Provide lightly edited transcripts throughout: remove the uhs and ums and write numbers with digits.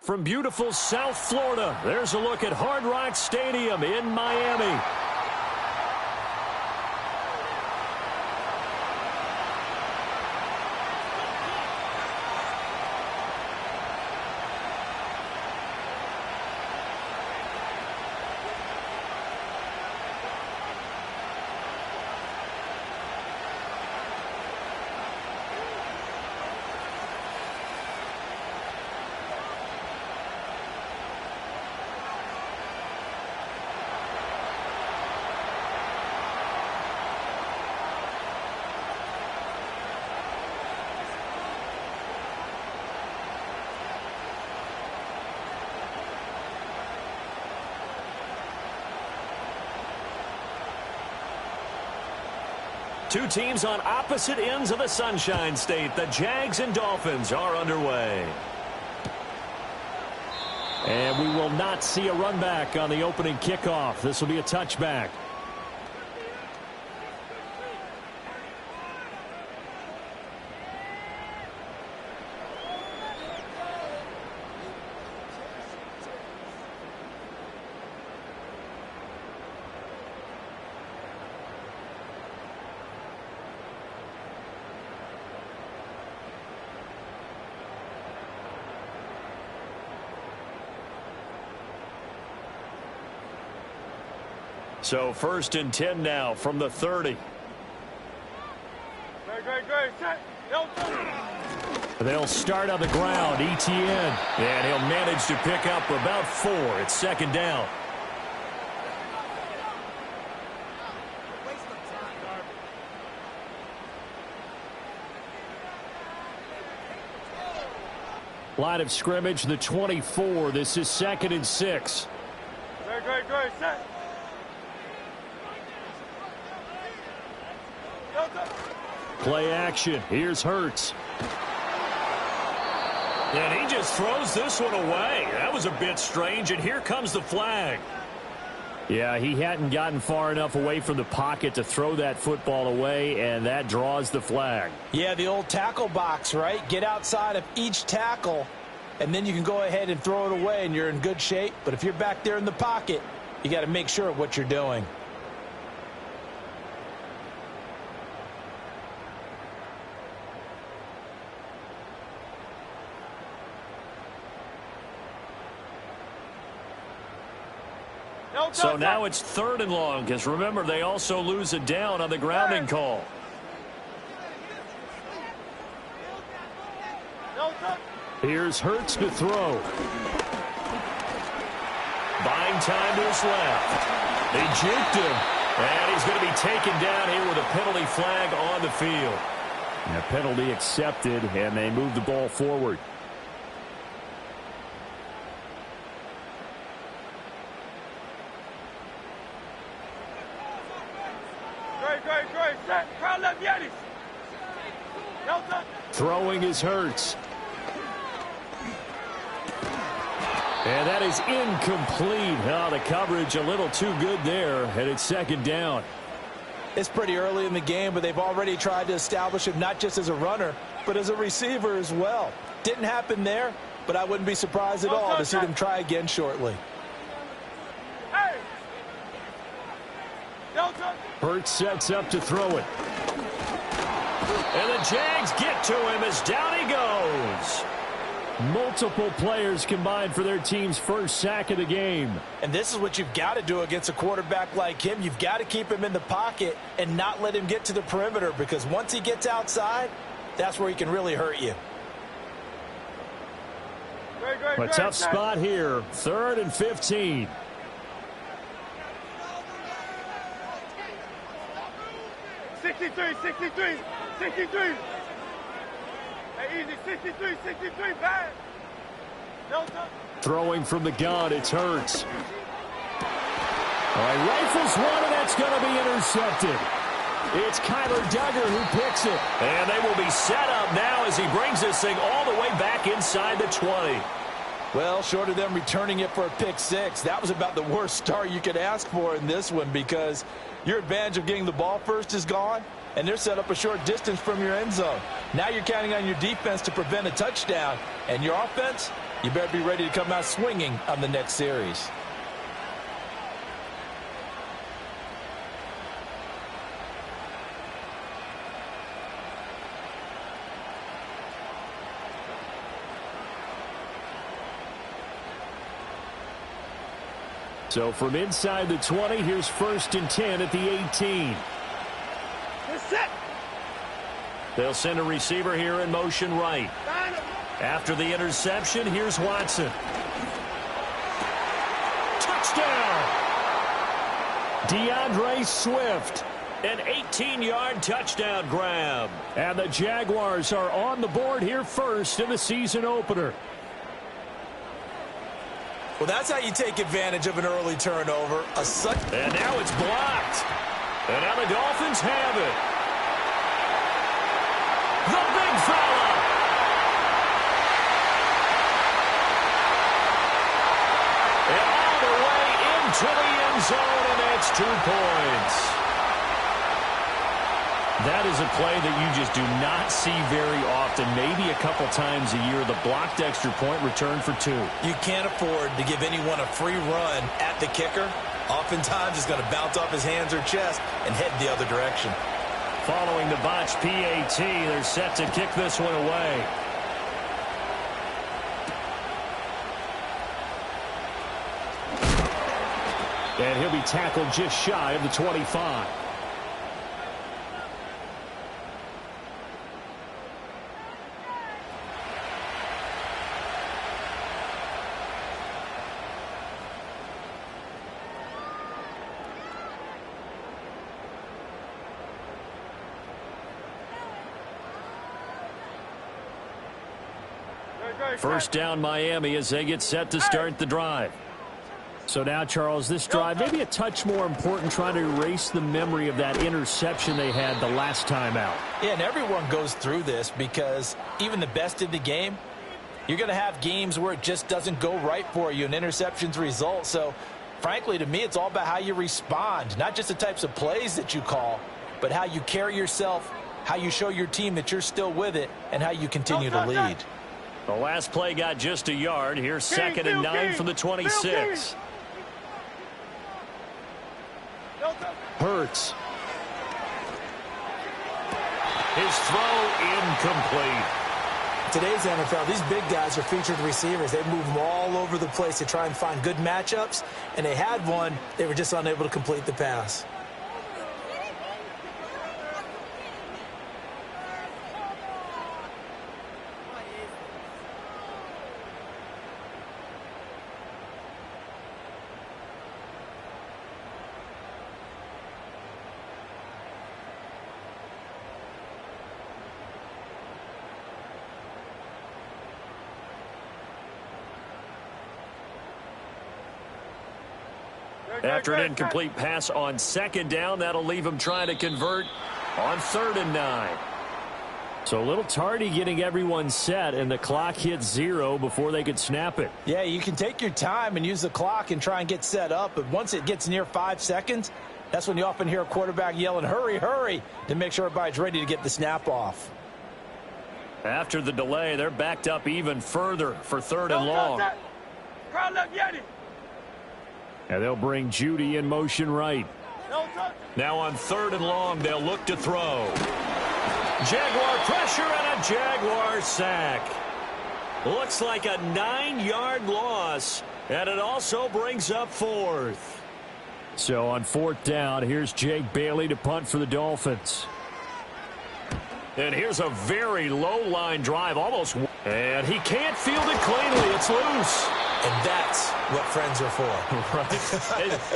From beautiful South Florida, there's a look at Hard Rock Stadium in Miami. Two teams on opposite ends of the Sunshine State. The Jags and Dolphins are underway. And we will not see a run back on the opening kickoff. This will be a touchback. So 1st and 10 now from the 30. They'll start on the ground. ETN. And he'll manage to pick up about 4. It's 2nd down. Line of scrimmage, the 24. This is 2nd and 6. Great, set. Play action. Here's Hurts. And he just throws this one away. That was a bit strange, and here comes the flag. Yeah, he hadn't gotten far enough away from the pocket to throw that football away, and that draws the flag. Yeah, the old tackle box, right? Get outside of each tackle, and then you can go ahead and throw it away, and you're in good shape. But if you're back there in the pocket, you got to make sure of what you're doing. So now it's 3rd and long, because remember, they also lose a down on the grounding call. Here's Hurts to throw. Buying time to his left. They juked him, and he's going to be taken down here with a penalty flag on the field. And a penalty accepted, and they move the ball forward. Throwing is Hurts. And that is incomplete. Oh, the coverage a little too good there, and it's 2nd down. It's pretty early in the game, but they've already tried to establish him not just as a runner, but as a receiver as well. Didn't happen there, but I wouldn't be surprised at all to see them try again shortly. Hurts sets up to throw it. And the Jags get to him as down he goes. Multiple players combined for their team's first sack of the game. And this is what you've got to do against a quarterback like him. You've got to keep him in the pocket and not let him get to the perimeter, because once he gets outside, that's where he can really hurt you. A tough spot here. 3rd and 15. Throwing from the gun, it's Hurts. All right, rifles one, and that's going to be intercepted. It's Kyler Duggar who picks it. And they will be set up now as he brings this thing all the way back inside the 20. Well, short of them returning it for a pick 6, that was about the worst start you could ask for in this one, because your advantage of getting the ball first is gone, and they're set up a short distance from your end zone. Now you're counting on your defense to prevent a touchdown, and your offense, You better be ready to come out swinging on the next series. So from inside the 20, here's 1st and 10 at the 18. They'll send a receiver here in motion right. After the interception, here's Watson. Touchdown! DeAndre Swift. An 18-yard touchdown grab. And the Jaguars are on the board here first in the season opener. Well, that's how you take advantage of an early turnover. And now it's blocked. And now the Dolphins have it. The big fella. And all the way into the end zone, and it's 2 points. That is a play that you just do not see very often, maybe a couple times a year. The blocked extra point return for 2. You can't afford to give anyone a free run at the kicker. Oftentimes, it's going to bounce off his hands or chest and head the other direction. Following the botched PAT, they're set to kick this one away. And he'll be tackled just shy of the 25. First down Miami as they get set to start the drive. So now, Charles, this drive maybe a touch more important, trying to erase the memory of that interception they had the last time out. Yeah, and everyone goes through this because even the best in the game, you're going to have games where it just doesn't go right for you and interceptions result. So, frankly, to me, it's all about how you respond, not just the types of plays that you call, but how you carry yourself, how you show your team that you're still with it, and how you continue to lead. The last play got just a yard. Here's 2nd and 9 from the 26. Hurts. His throw incomplete. Today's NFL, these big guys are featured receivers. They move them all over the place to try and find good matchups, and they had one. They were just unable to complete the pass. After an incomplete pass on 2nd down, that'll leave him trying to convert on 3rd and 9. So a little tardy getting everyone set, and the clock hit 0 before they could snap it. Yeah, you can take your time and use the clock and try and get set up, but once it gets near 5 seconds, that's when you often hear a quarterback yelling, "Hurry, hurry," to make sure everybody's ready to get the snap off. After the delay, they're backed up even further for 3rd and long. And they'll bring Judy in motion right. Now on 3rd and long, they'll look to throw. Jaguar pressure and a Jaguar sack. Looks like a 9-yard loss, and it also brings up 4th. So on 4th down, here's Jake Bailey to punt for the Dolphins. And here's a very low line drive, almost. And he can't field it cleanly. It's loose. And that's what friends are for. Right.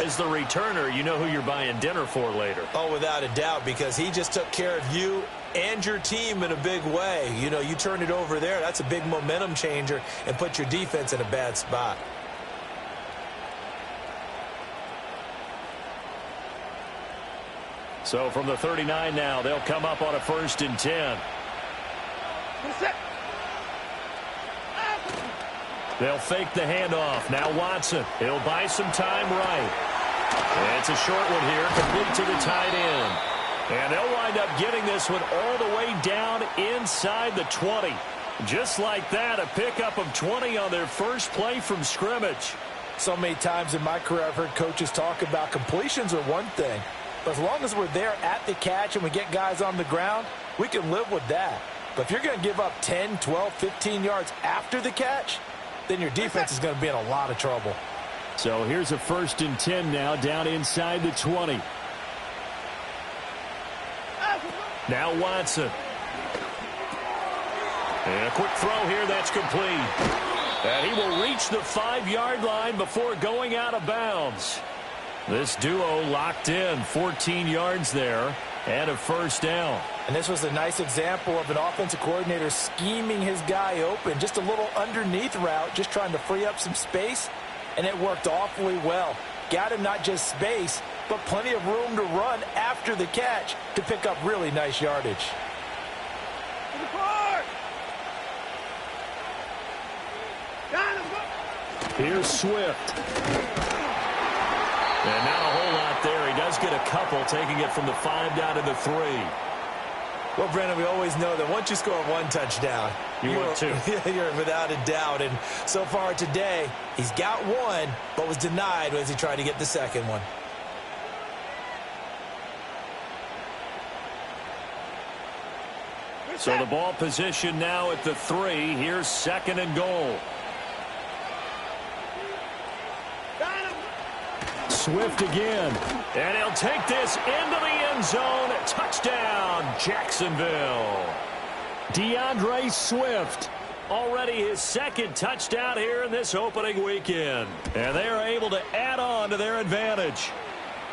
As the returner, you know who you're buying dinner for later. Oh, without a doubt, because he just took care of you and your team in a big way. You know, you turn it over there, that's a big momentum changer and put your defense in a bad spot. So from the 39 now, they'll come up on a 1st and 10. They'll fake the handoff. Now Watson. He'll buy some time right. And it's a short one here, complete to the tight end. And they'll wind up getting this one all the way down inside the 20. Just like that, a pickup of 20 on their first play from scrimmage. So many times in my career I've heard coaches talk about completions are one thing, but as long as we're there at the catch and we get guys on the ground, we can live with that. But if you're going to give up 10, 12, 15 yards after the catch, then your defense is going to be in a lot of trouble. So here's a 1st and 10 now, down inside the 20. Now Watson. And a quick throw here that's complete. And he will reach the 5-yard line before going out of bounds. This duo locked in, 14 yards there, and a 1st down. And this was a nice example of an offensive coordinator scheming his guy open. Just a little underneath route, just trying to free up some space, and it worked awfully well. Got him not just space, but plenty of room to run after the catch to pick up really nice yardage. Here's Swift. And not a whole lot there. He does get a couple, taking it from the 5 down to the 3. Well, Brandon, we always know that once you score one touchdown, you're 2. You're without a doubt. And so far today, he's got one, but was denied as he tried to get the second one. So the ball position now at the 3. Here's 2nd and goal. Swift again. And he'll take this into the end zone. Touchdown, Jacksonville. DeAndre Swift. Already his 2nd touchdown here in this opening weekend. And they are able to add on to their advantage.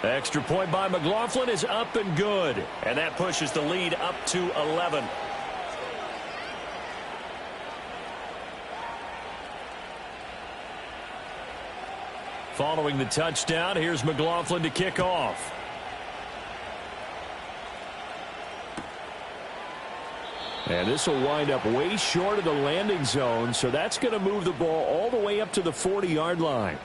Extra point by McLaughlin is up and good. And that pushes the lead up to 11. Following the touchdown, here's McLaughlin to kick off. And this will wind up way short of the landing zone, so that's going to move the ball all the way up to the 40-yard line.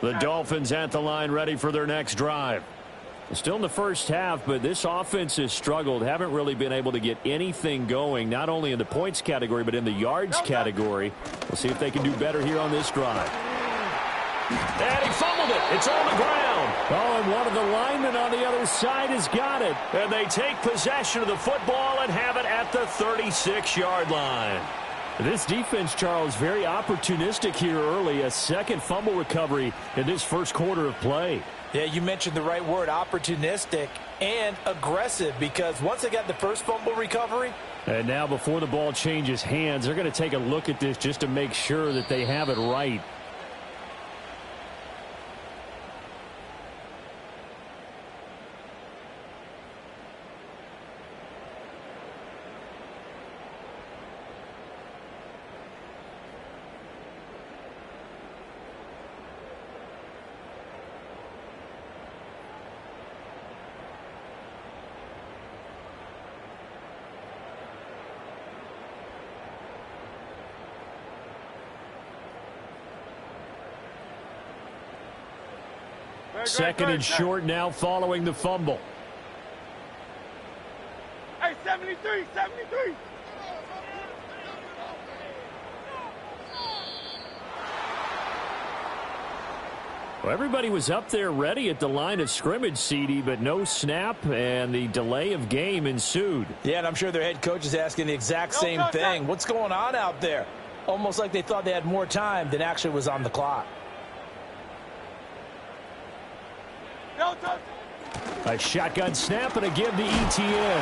The Dolphins at the line, ready for their next drive. Still in the first half, but this offense has struggled. Haven't really been able to get anything going, not only in the points category, but in the yards category. We'll see if they can do better here on this drive. And he fumbled it. It's on the ground. Oh, and one of the linemen on the other side has got it. And they take possession of the football and have it at the 36-yard line. This defense, Charles, very opportunistic here early. A 2nd fumble recovery in this first quarter of play. Yeah, you mentioned the right word, opportunistic and aggressive, because once they got the first fumble recovery. And now before the ball changes hands, they're going to take a look at this just to make sure that they have it right. Second and short now following the fumble. Hey, 73, 73. Well, everybody was up there ready at the line of scrimmage, CD, but no snap, and the delay of game ensued. Yeah, and I'm sure their head coach is asking the exact same thing. What's going on out there? Almost like they thought they had more time than actually was on the clock. A shotgun snap and a give to ETN.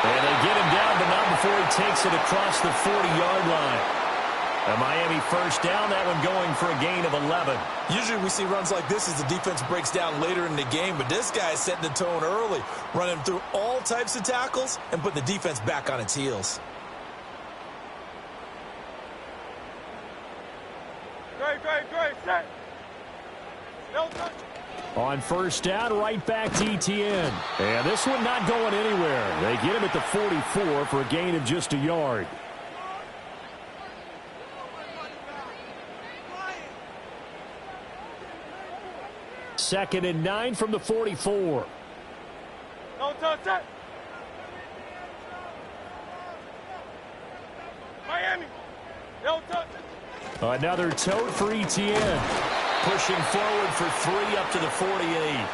And they get him down, but not before he takes it across the 40-yard line. A Miami first down, that one going for a gain of 11. Usually we see runs like this as the defense breaks down later in the game, but this guy is setting the tone early, running through all types of tackles and putting the defense back on its heels. Great, set. No On first down, right back to ETN. And this one not going anywhere. They get him at the 44 for a gain of just a yard. Second and 9 from the 44. No touch that. Miami. No touch it. Another tote for ETN. Pushing forward for 3 up to the 48.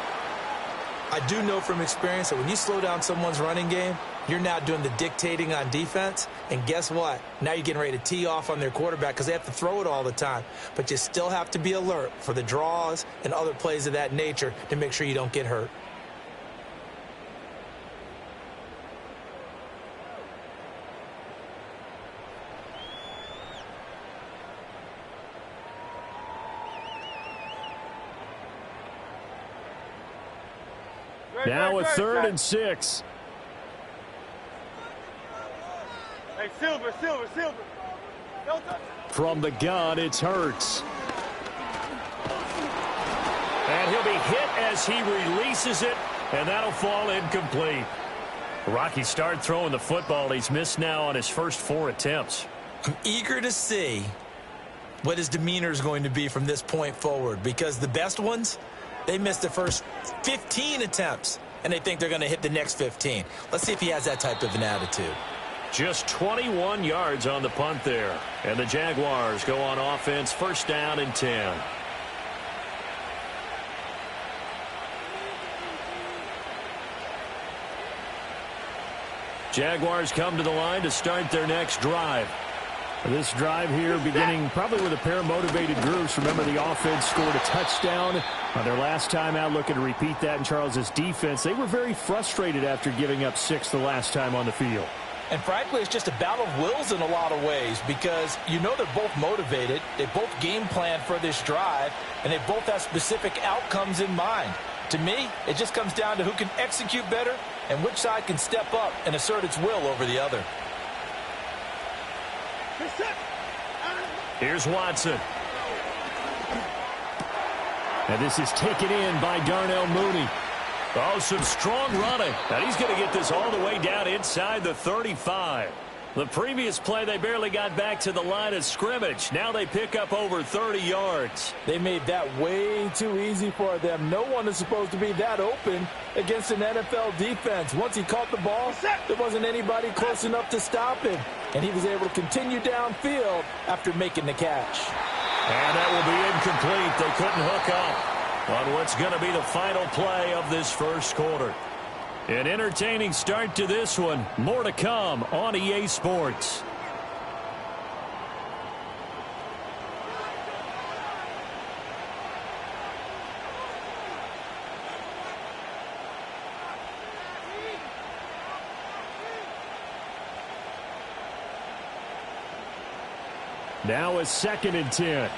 I do know from experience that when you slow down someone's running game, you're now doing the dictating on defense. And guess what? Now you're getting ready to tee off on their quarterback because they have to throw it all the time. But you still have to be alert for the draws and other plays of that nature to make sure you don't get hurt. Now a 3rd and 6. Hey, Silver. No touch. From the gun, it's Hurts. And he'll be hit as he releases it, and that'll fall incomplete. Rocky start throwing the football. He's missed now on his first 4 attempts. I'm eager to see what his demeanor is going to be from this point forward, because the best ones, they missed the first 15 attempts, and they think they're going to hit the next 15. Let's see if he has that type of an attitude. Just 21 yards on the punt there. And the Jaguars go on offense, first down and 10. Jaguars come to the line to start their next drive. This drive here beginning probably with a pair of motivated groups. Remember, the offense scored a touchdown on their last time out, looking to repeat that in Charles's defense. They were very frustrated after giving up 6 the last time on the field. And frankly, it's just a battle of wills in a lot of ways, because you know they're both motivated. They both game plan for this drive, and they both have specific outcomes in mind. To me, it just comes down to who can execute better and which side can step up and assert its will over the other. Here's Watson. And this is taken in by Darnell Mooney. Oh, some strong running. And he's going to get this all the way down inside the 35. The previous play, they barely got back to the line of scrimmage. Now they pick up over 30 yards. They made that way too easy for them. No one is supposed to be that open against an NFL defense. Once he caught the ball, there wasn't anybody close enough to stop him. And he was able to continue downfield after making the catch. And that will be incomplete. They couldn't hook up on what's going to be the final play of this first quarter. An entertaining start to this one. More to come on EA Sports. Now a 2nd and 10.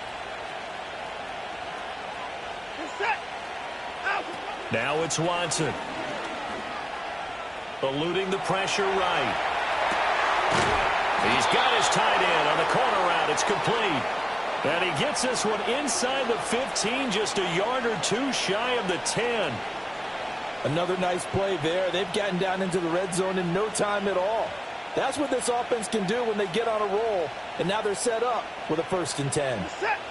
Now it's Watson. Eluding the pressure right. He's got his tight end on the corner route. It's complete. And he gets this one inside the 15, just a yard or two shy of the 10. Another nice play there. They've gotten down into the red zone in no time at all. That's what this offense can do when they get on a roll. And now they're set up with a 1st and 10.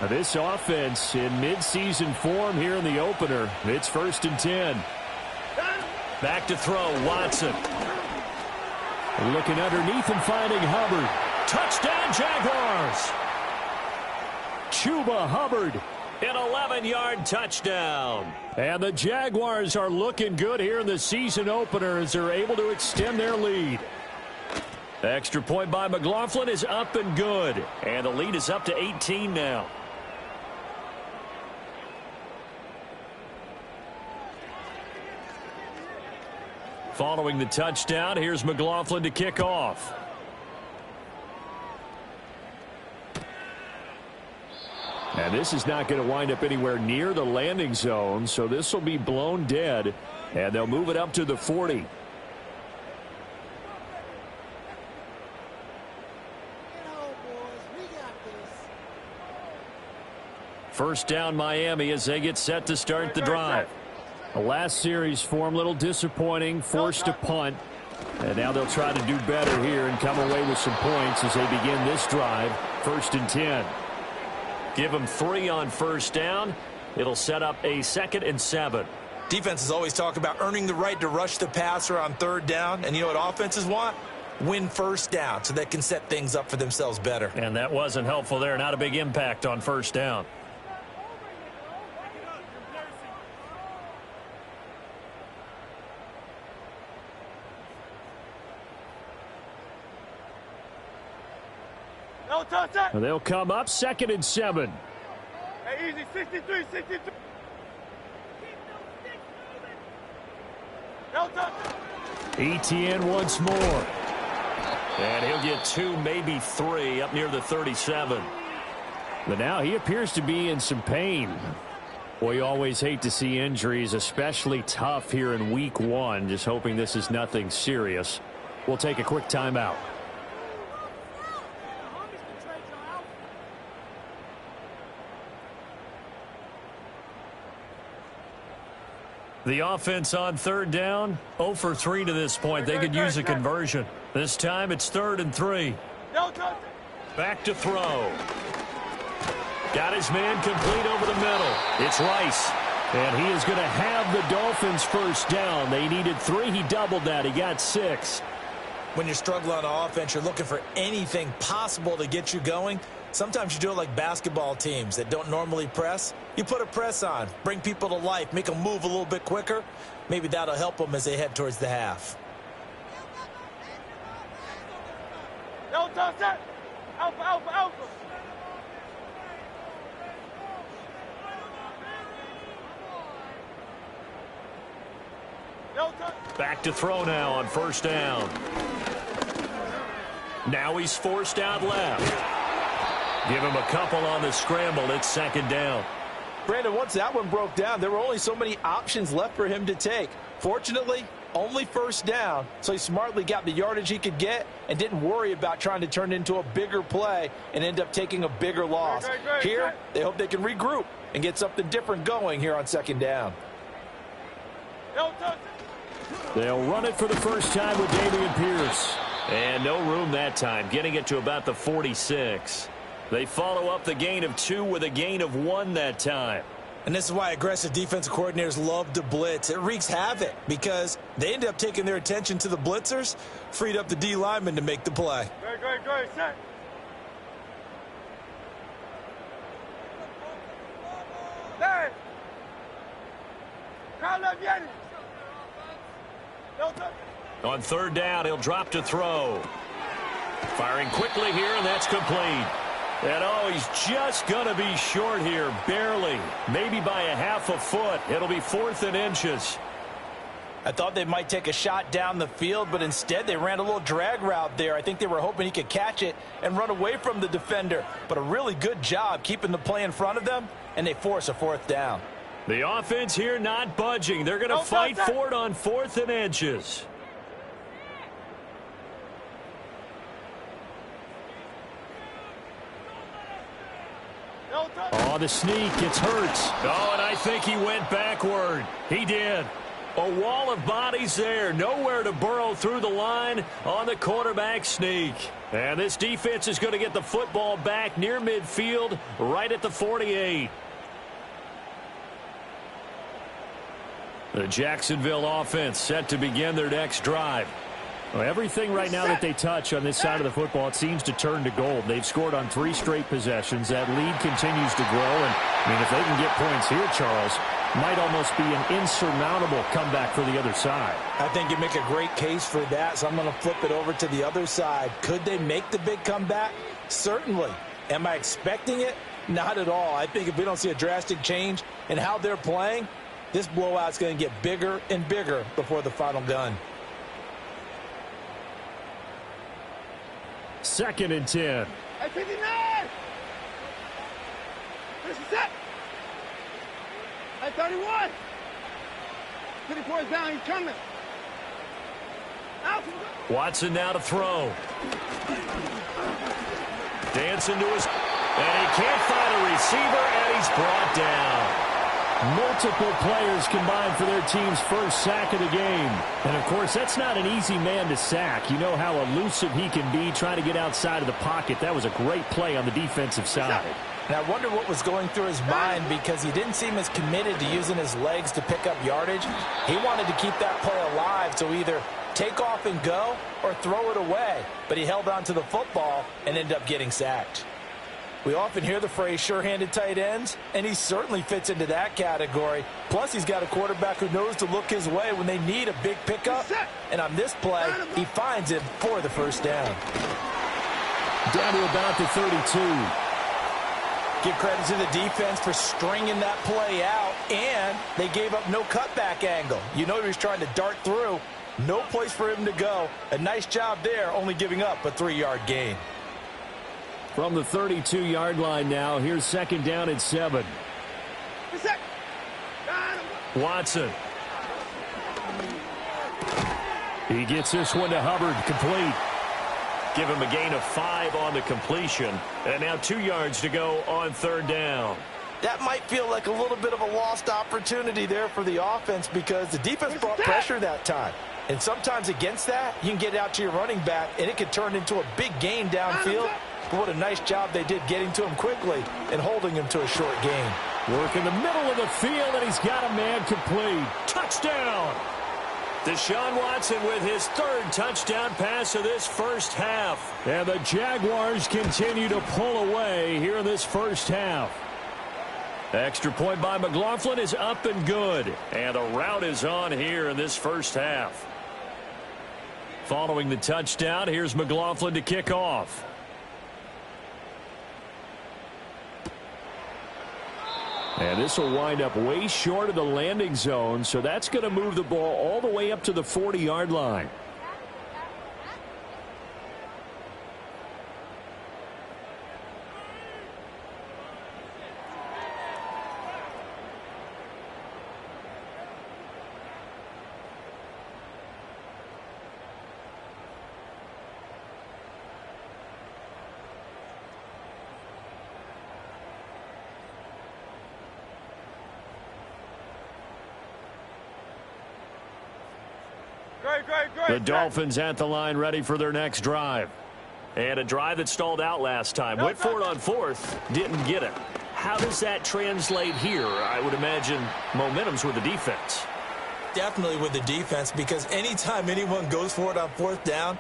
Now this offense in midseason form here in the opener. It's 1st and 10. Back to throw, Watson. Looking underneath and finding Hubbard. Touchdown, Jaguars! Chuba Hubbard, an 11-yard touchdown. And the Jaguars are looking good here in the season opener as they're able to extend their lead. Extra point by McLaughlin is up and good. And the lead is up to 18 now. Following the touchdown, here's McLaughlin to kick off. And this is not going to wind up anywhere near the landing zone, so this will be blown dead, and they'll move it up to the 40. First down Miami as they get set to start the drive. The last series for them, a little disappointing, forced a punt. And now they'll try to do better here and come away with some points as they begin this drive. 1st and 10. Give them 3 on first down. It'll set up a 2nd and 7. Defenses always talk about earning the right to rush the passer on 3rd down. And you know what offenses want? Win first down so they can set things up for themselves better. And that wasn't helpful there. Not a big impact on first down. No touch that. They'll come up 2nd and 7. Hey, easy. 63, 63. No touch. ETN once more. And he'll get 2, maybe 3 up near the 37. But now he appears to be in some pain. Boy, you always hate to see injuries, especially tough here in week 1. Just hoping this is nothing serious. We'll take a quick timeout. The offense on 3rd down, 0 for 3 to this point. They could use a conversion. This time it's 3rd and 3. No touch. Back to throw. Got his man complete over the middle. It's Rice. And he is going to have the Dolphins first down. They needed 3. He doubled that. He got 6. When you're struggling on offense, you're looking for anything possible to get you going. Sometimes you do it like basketball teams that don't normally press. You put a press on, bring people to life, make them move a little bit quicker. Maybe that'll help them as they head towards the half. No touch that. Alpha, alpha, alpha. No touch. Back to throw now on first down. Now he's forced out left. Give him a couple on the scramble. It's 2nd down. Brandon, once that one broke down, there were only so many options left for him to take. Fortunately, only first down, so he smartly got the yardage he could get and didn't worry about trying to turn it into a bigger play and end up taking a bigger loss. Here, they hope they can regroup and get something different going here on 2nd down. They'll run it for the first time with Dameon Pierce. And no room that time, getting it to about the 46. They follow up the gain of 2 with a gain of 1 that time. And this is why aggressive defensive coordinators love to blitz. It wreaks havoc because they end up taking their attention to the blitzers, freed up the D lineman to make the play. Great, set. There. Crowd left, Yanni. No touch. On 3rd down, he'll drop to throw. Firing quickly here, and that's complete. And, oh, he's just going to be short here, barely. Maybe by a half a foot. It'll be 4th and inches. I thought they might take a shot down the field, but instead they ran a little drag route there. I think they were hoping he could catch it and run away from the defender. But a really good job keeping the play in front of them, and they force a 4th down. The offense here not budging. They're going to fight for it on 4th and inches. Oh, the sneak. It's Hurts. Oh, and I think he went backward. He did. A wall of bodies there. Nowhere to burrow through the line on the quarterback sneak. And this defense is going to get the football back near midfield, right at the 48. The Jacksonville offense set to begin their next drive. Well, everything right now that they touch on this side of the football, it seems to turn to gold. They've scored on 3 straight possessions. That lead continues to grow. And, I mean, if they can get points here, Charles, might almost be an insurmountable comeback for the other side. I think you make a great case for that, so I'm going to flip it over to the other side. Could they make the big comeback? Certainly. Am I expecting it? Not at all. I think if we don't see a drastic change in how they're playing, this blowout's going to get bigger and bigger before the final gun. 2nd and 10. Hey, 59! This is it! Hey, 31! 54 is down, he's coming! Out! Watson now to throw. Dancing to his... And he can't find a receiver, and he's brought down. Multiple players combined for their team's first sack of the game. And, of course, that's not an easy man to sack. You know how elusive he can be trying to get outside of the pocket. That was a great play on the defensive side. And I wonder what was going through his mind, because he didn't seem as committed to using his legs to pick up yardage. He wanted to keep that play alive, so either take off and go or throw it away. But he held on to the football and ended up getting sacked. We often hear the phrase sure-handed tight ends, and he certainly fits into that category. Plus, he's got a quarterback who knows to look his way when they need a big pickup. And on this play, he finds him for the first down. Down to about the 32. Give credit to the defense for stringing that play out, and they gave up no cutback angle. You know he was trying to dart through. No place for him to go. A nice job there, only giving up a 3-yard gain. From the 32-yard line now, here's second down at 7. Watson. He gets this one to Hubbard, complete. Give him a gain of 5 on the completion. And now 2 yards to go on third down. That might feel like a little bit of a lost opportunity there for the offense, because the defense brought pressure that time. And sometimes against that, you can get out to your running back, and it could turn into a big gain downfield. But what a nice job they did getting to him quickly and holding him to a short gain. Work in the middle of the field, and he's got a man complete. Touchdown! Deshaun Watson with his 3rd touchdown pass of this first half. And the Jaguars continue to pull away here in this first half. Extra point by McLaughlin is up and good. And a route is on here in this first half. Following the touchdown, here's McLaughlin to kick off. And this will wind up way short of the landing zone, so that's going to move the ball all the way up to the 40-yard line. The Dolphins at the line, ready for their next drive. And a drive that stalled out last time. Went for it on 4th, didn't get it. How does that translate here? I would imagine momentum's with the defense. Definitely with the defense, because anytime anyone goes for it on 4th down,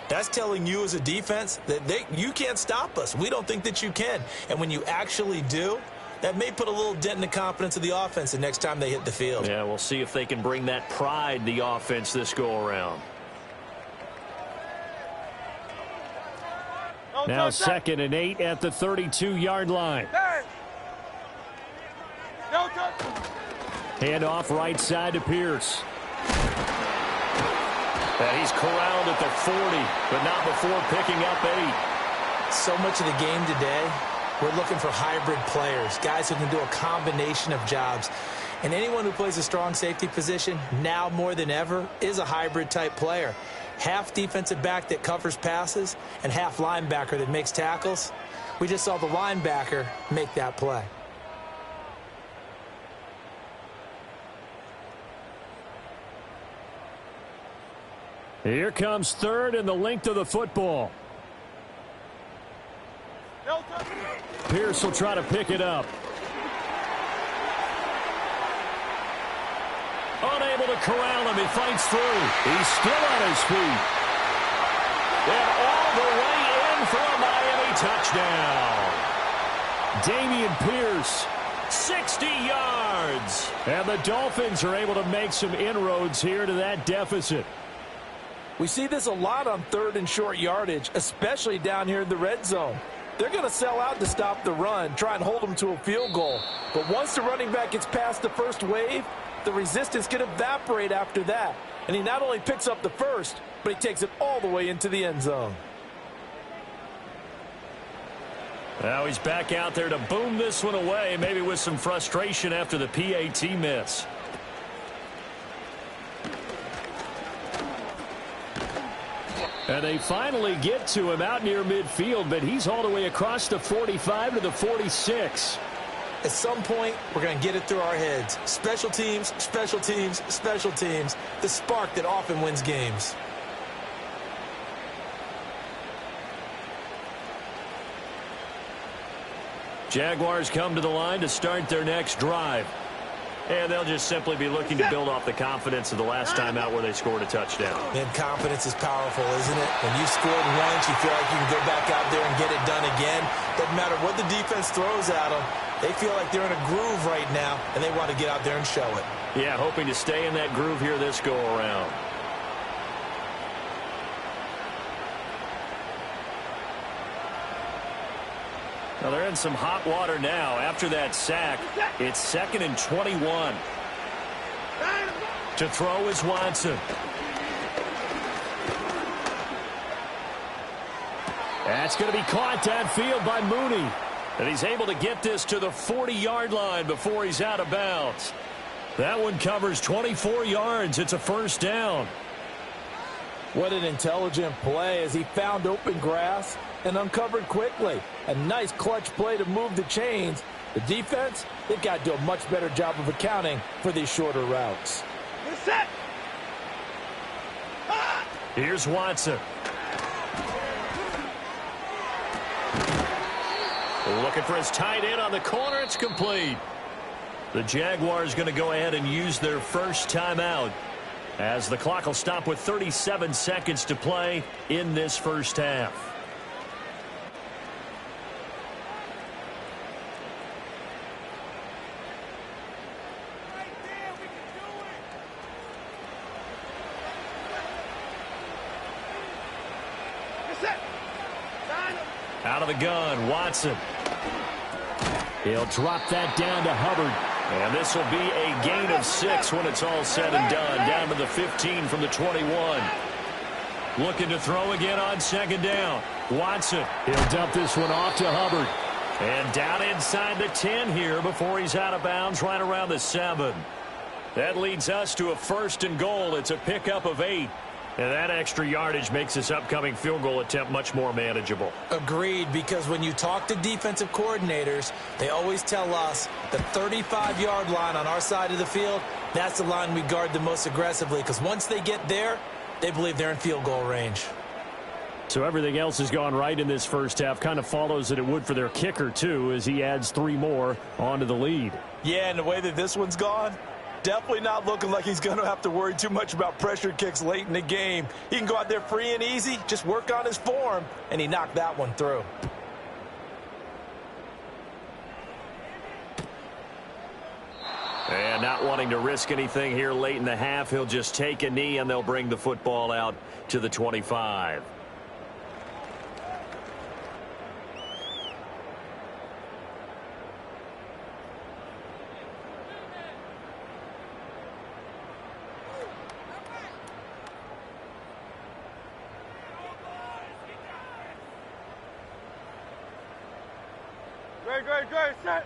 that's telling you as a defense that you can't stop us. We don't think that you can. And when you actually do, that may put a little dent in the confidence of the offense the next time they hit the field. Yeah, we'll see if they can bring that pride in the offense this go-around. Now 2nd and 8 at the 32-yard line. Hand off right side to Pierce. And he's corralled at the 40, but not before picking up 8. So much of the game today, we're looking for hybrid players, guys who can do a combination of jobs. And anyone who plays a strong safety position, now more than ever, is a hybrid-type player. Half defensive back that covers passes and half linebacker that makes tackles. We just saw the linebacker make that play. Here comes 3rd and the length of the football. Pierce will try to pick it up. Unable to corral him. He fights through. He's still on his feet. And all the way in for a Miami touchdown. Dameon Pierce, 60 yards. And the Dolphins are able to make some inroads here to that deficit. We see this a lot on 3rd and short yardage, especially down here in the red zone. They're going to sell out to stop the run, try and hold them to a field goal. But once the running back gets past the first wave, the resistance can evaporate after that. And he not only picks up the first, but he takes it all the way into the end zone. Now he's back out there to boom this one away, maybe with some frustration after the PAT miss. And they finally get to him out near midfield, but he's all the way across the 45 to the 46. At some point, we're going to get it through our heads. Special teams, special teams, special teams. The spark that often wins games. Jaguars come to the line to start their next drive. And they'll just simply be looking to build off the confidence of the last time out where they scored a touchdown. And confidence is powerful, isn't it? When you scored once, you feel like you can go back out there and get it done again. Doesn't matter what the defense throws at them. They feel like they're in a groove right now, and they want to get out there and show it. Yeah, hoping to stay in that groove here this go-around. Well, they're in some hot water now. After that sack, it's 2nd and 21. To throw is Watson. That's going to be caught downfield by Mooney. And he's able to get this to the 40-yard line before he's out of bounds. That one covers 24 yards. It's a first down. What an intelligent play as he found open grass and uncovered quickly. A nice clutch play to move the chains. The defense, they've got to do a much better job of accounting for these shorter routes. Set. Here's Watson. Looking for his tight end on the corner. It's complete. The Jaguars going to go ahead and use their first timeout as the clock will stop with 37 seconds to play in this first half. Out of the gun, Watson. He'll drop that down to Hubbard. And this will be a gain of 6 when it's all said and done. Down to the 15 from the 21. Looking to throw again on second down. Watson. He'll dump this one off to Hubbard. And down inside the 10 here before he's out of bounds right around the 7. That leads us to a 1st and goal. It's a pickup of 8. And that extra yardage makes this upcoming field goal attempt much more manageable. Agreed, because when you talk to defensive coordinators, they always tell us the 35-yard line on our side of the field, that's the line we guard the most aggressively, because once they get there, they believe they're in field goal range. So everything else has gone right in this first half. Kind of follows that it would for their kicker, too, as he adds 3 more onto the lead. Yeah, and the way that this one's gone, definitely not looking like he's going to have to worry too much about pressure kicks late in the game. He can go out there free and easy, just work on his form, and he knocked that one through. And not wanting to risk anything here late in the half, he'll just take a knee, and they'll bring the football out to the 25. Great, set.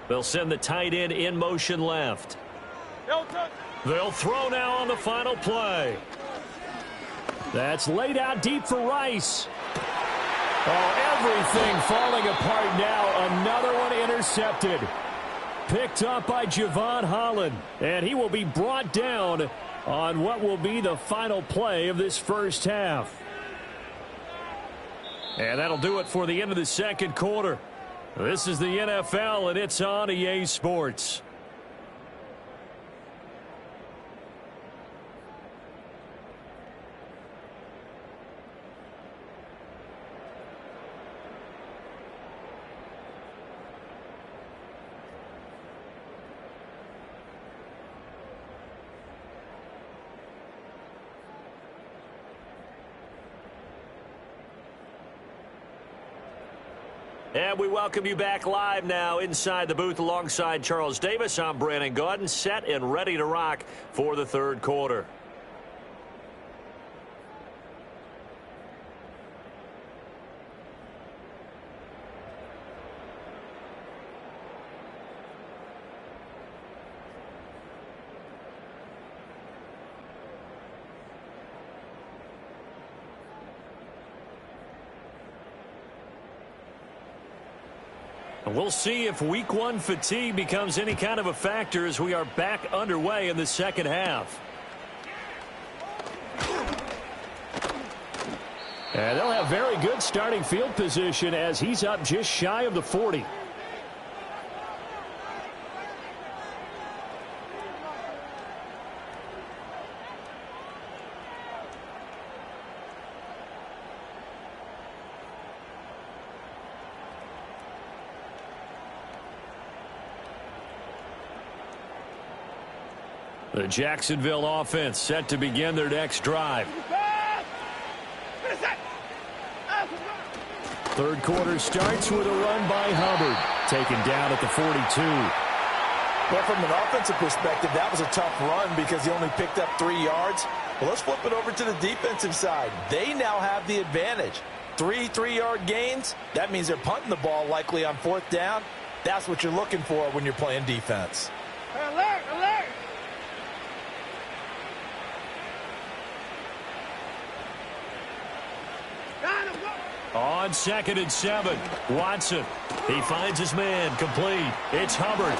They'll send the tight end in motion left. They'll throw now on the final play. That's laid out deep for Rice. Oh, everything falling apart now. Another one intercepted. Picked up by Javon Holland. And he will be brought down on what will be the final play of this first half. And that'll do it for the end of the second quarter. This is the NFL, and it's on EA Sports. And we welcome you back live now inside the booth alongside Charles Davis. I'm Brandon Gaudin, set and ready to rock for the third quarter. We'll see if week one fatigue becomes any kind of a factor as we are back underway in the second half. And they'll have very good starting field position as he's up just shy of the 40. The Jacksonville offense set to begin their next drive. Third quarter starts with a run by Hubbard, taken down at the 42. Well, from an offensive perspective, that was a tough run because he only picked up 3 yards. Well, let's flip it over to the defensive side. They now have the advantage. 3 3-yard gains, that means they're punting the ball likely on 4th down. That's what you're looking for when you're playing defense. Alert, alert! On 2nd and 7, Watson. He finds his man, complete. It's Hubbard.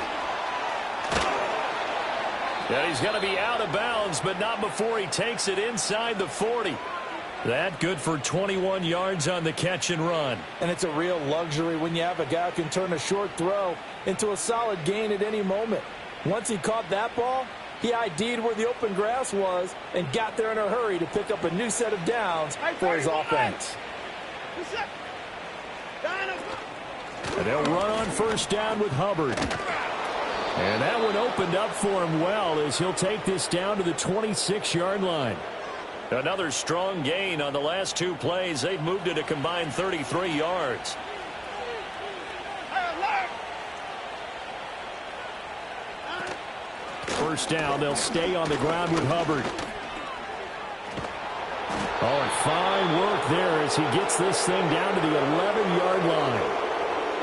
And he's going to be out of bounds, but not before he takes it inside the 40. That good for 21 yards on the catch and run. And it's a real luxury when you have a guy who can turn a short throw into a solid gain at any moment. Once he caught that ball, he ID'd where the open grass was and got there in a hurry to pick up a new set of downs for his offense. And they'll run on 1st down with Hubbard. And that one opened up for him well as he'll take this down to the 26-yard line. Another strong gain on the last 2 plays. They've moved it a combined 33 yards. First down, they'll stay on the ground with Hubbard. Oh, and fine work there as he gets this thing down to the 11-yard line.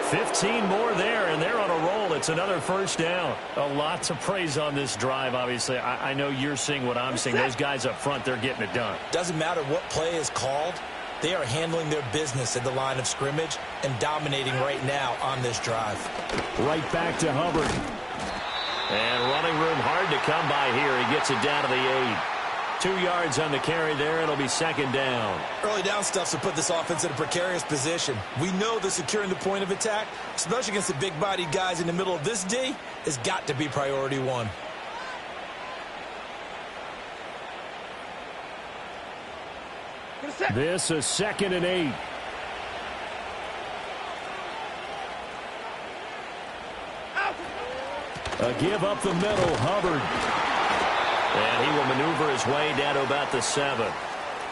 15 more there, and they're on a roll. It's another 1st down. A lot to praise on this drive, obviously. I know you're seeing what I'm seeing. Those guys up front, they're getting it done. Doesn't matter what play is called. They are handling their business at the line of scrimmage and dominating right now on this drive. Right back to Hubbard. And running room hard to come by here. He gets it down to the 8. 2 yards on the carry there. It'll be 2nd down. Early down stuff to put this offense in a precarious position. We know that securing the point of attack, especially against the big-bodied guys in the middle of this D, has got to be priority 1. This is 2nd and 8. A give up the middle, Hubbard. And he will maneuver his way down to about the 7.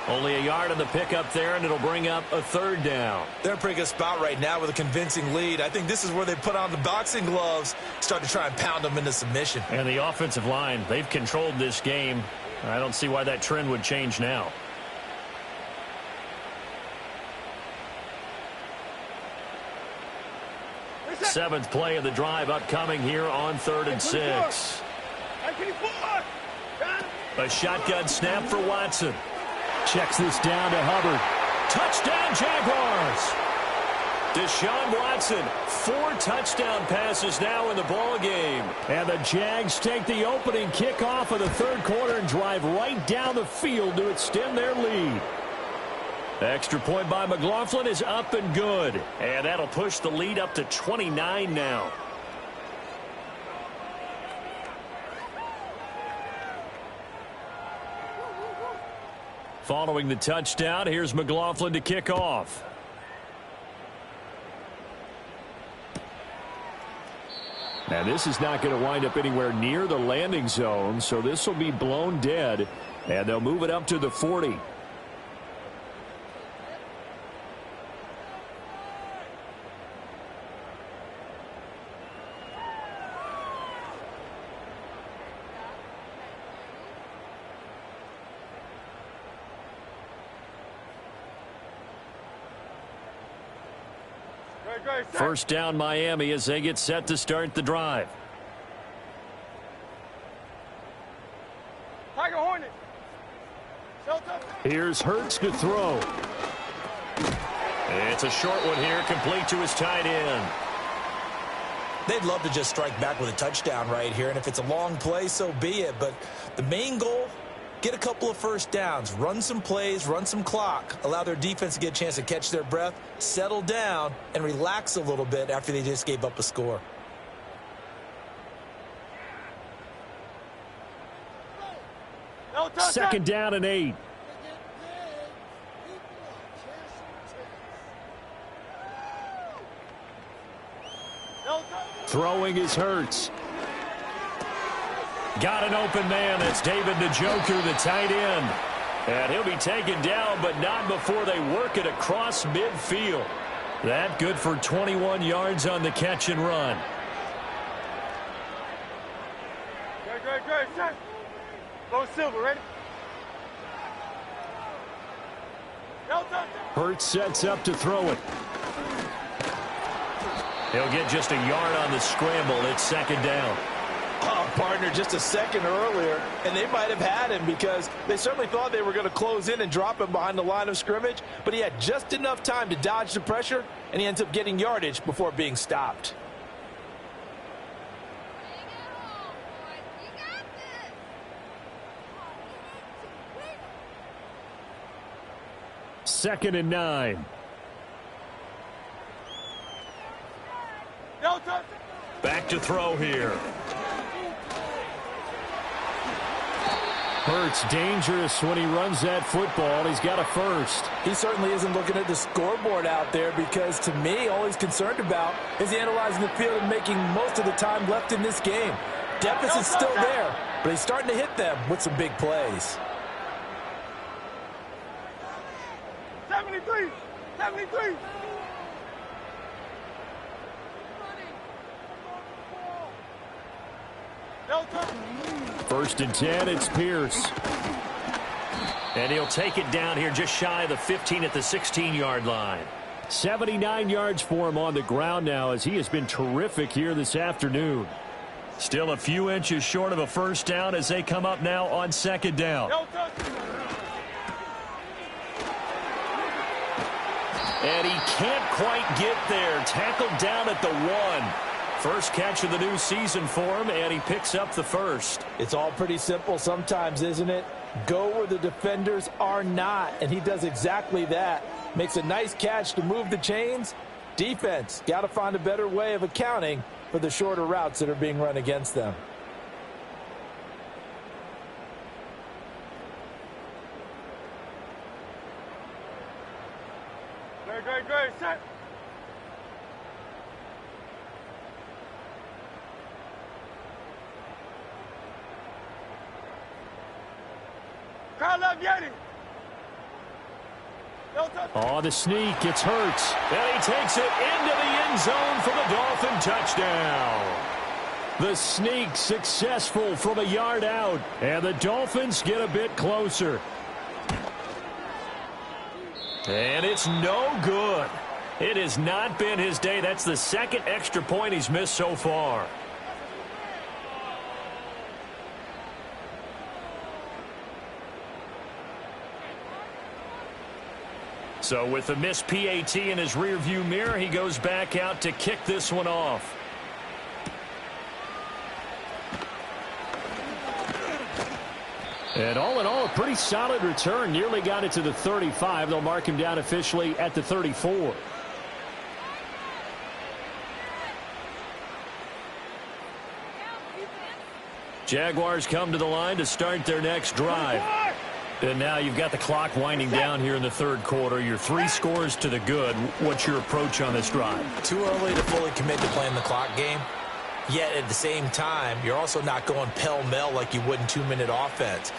Only a yard on the pickup there, and it'll bring up a 3rd down. They're in a pretty good spot right now with a convincing lead. I think this is where they put on the boxing gloves, start to try and pound them into submission. And the offensive line, they've controlled this game. I don't see why that trend would change now. Seventh play of the drive upcoming here on 3rd and 6. A shotgun snap for Watson. Checks this down to Hubbard. Touchdown, Jaguars! Deshaun Watson, 4 touchdown passes now in the ball game. And the Jags take the opening kickoff of the 3rd quarter and drive right down the field to extend their lead. Extra point by McLaughlin is up and good. And that'll push the lead up to 29 now. Following the touchdown, here's McLaughlin to kick off. Now this is not going to wind up anywhere near the landing zone, so this will be blown dead, and they'll move it up to the 40. First down Miami as they get set to start the drive. Tiger Hornet. Here's Hurts to throw. It's a short one here, complete to his tight end. They'd love to just strike back with a touchdown right here, and if it's a long play, so be it. But the main goal, get a couple of first downs, run some plays, run some clock, allow their defense to get a chance to catch their breath, settle down, and relax a little bit after they just gave up a score. Second down and 8. Throwing is Hurts. Got an open man. That's David Njoku, the tight end. And he'll be taken down, but not before they work it across midfield. That good for 21 yards on the catch and run. Great. Set. Low Silver, ready? Hurts sets up to throw it. He'll get just a yard on the scramble. It's second down. Oh, partner, just a second earlier, and they might have had him because they certainly thought they were going to close in and drop him behind the line of scrimmage, but he had just enough time to dodge the pressure, and he ends up getting yardage before being stopped. Second and 9. Back to throw here. Hurts dangerous when he runs that football. He's got a first. He certainly isn't looking at the scoreboard out there because, to me, all he's concerned about is analyzing the field and making most of the time left in this game. Deficit's still there, but he's starting to hit them with some big plays. 73. First and 10, it's Pierce. And he'll take it down here just shy of the 15 at the 16-yard line. 79 yards for him on the ground now as he has been terrific here this afternoon. Still a few inches short of a first down as they come up now on second down. And he can't quite get there. Tackled down at the 1. First catch of the new season for him, and he picks up the first. It's all pretty simple sometimes, isn't it? Go where the defenders are not, and he does exactly that. Makes a nice catch to move the chains. Defense, got to find a better way of accounting for the shorter routes that are being run against them. Great. Set. Crowd love Yeti. Oh, the sneak. It's Hurts. And he takes it into the end zone for the Dolphin touchdown. The sneak successful from a yard out. And the Dolphins get a bit closer. And it's no good. It has not been his day. That's the second extra point he's missed so far. So with the missed PAT in his rearview mirror, he goes back out to kick this one off. And all in all, a pretty solid return. Nearly got it to the 35. They'll mark him down officially at the 34. Jaguars come to the line to start their next drive. And now you've got the clock winding down here in the third quarter. You're 3 scores to the good. What's your approach on this drive? Too early to fully commit to playing the clock game. Yet at the same time, you're also not going pell-mell like you would in 2-minute offense.